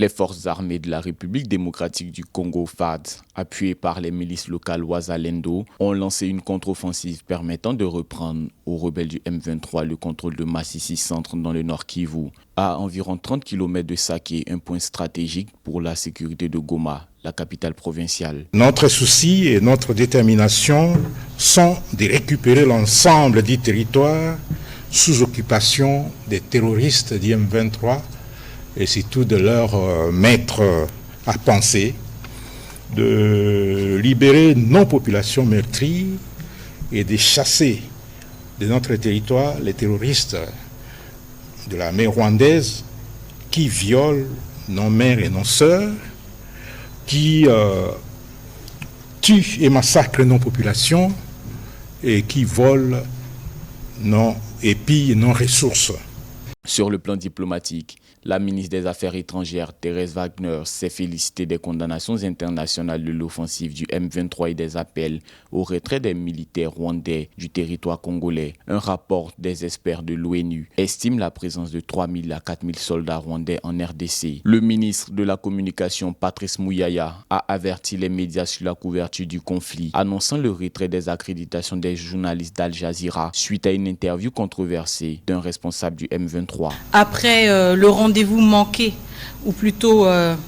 Les forces armées de la République démocratique du Congo FARD, appuyées par les milices locales Wazalendo, ont lancé une contre-offensive permettant de reprendre aux rebelles du M23 le contrôle de Massissi Centre dans le Nord Kivu, à environ 30 km de Saké, un point stratégique pour la sécurité de Goma, la capitale provinciale. Notre souci et notre détermination sont de récupérer l'ensemble du territoire sous occupation des terroristes du M23 et surtout de leur mettre à penser, de libérer nos populations meurtries et de chasser de notre territoire les terroristes de l'armée rwandaise qui violent nos mères et nos sœurs, qui tuent et massacrent nos populations et qui volent et pillent nos ressources. Sur le plan diplomatique, la ministre des Affaires étrangères, Thérèse Wagner, s'est félicitée des condamnations internationales de l'offensive du M23 et des appels au retrait des militaires rwandais du territoire congolais. Un rapport des experts de l'ONU estime la présence de 3 000 à 4 000 soldats rwandais en RDC. Le ministre de la Communication, Patrice Muyaya, a averti les médias sur la couverture du conflit, annonçant le retrait des accréditations des journalistes d'Al Jazeera suite à une interview controversée d'un responsable du M23. Après le rendez-vous manqué, ou plutôt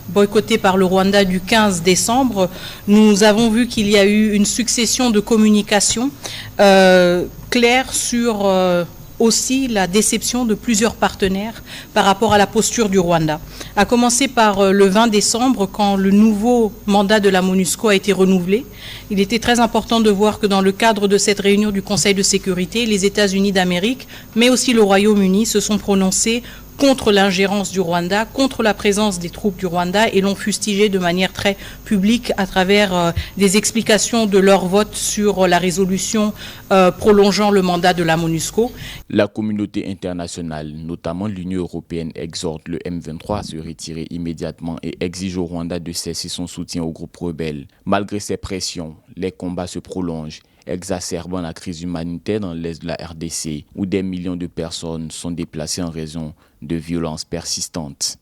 boycotté par le Rwanda du 15 décembre, nous avons vu qu'il y a eu une succession de communications claires sur aussi la déception de plusieurs partenaires par rapport à la posture du Rwanda. À commencer par le 20 décembre, quand le nouveau mandat de la MONUSCO a été renouvelé. Il était très important de voir que dans le cadre de cette réunion du Conseil de sécurité, les États-Unis d'Amérique, mais aussi le Royaume-Uni, se sont prononcés contre l'ingérence du Rwanda, contre la présence des troupes du Rwanda et l'ont fustigé de manière très publique à travers des explications de leur vote sur la résolution prolongeant le mandat de la MONUSCO. La communauté internationale, notamment l'Union européenne, exhorte le M23 à se retirer immédiatement et exige au Rwanda de cesser son soutien au groupe rebelle. Malgré ces pressions, les combats se prolongent, exacerbant la crise humanitaire dans l'est de la RDC, où des millions de personnes sont déplacées en raison de violences persistantes.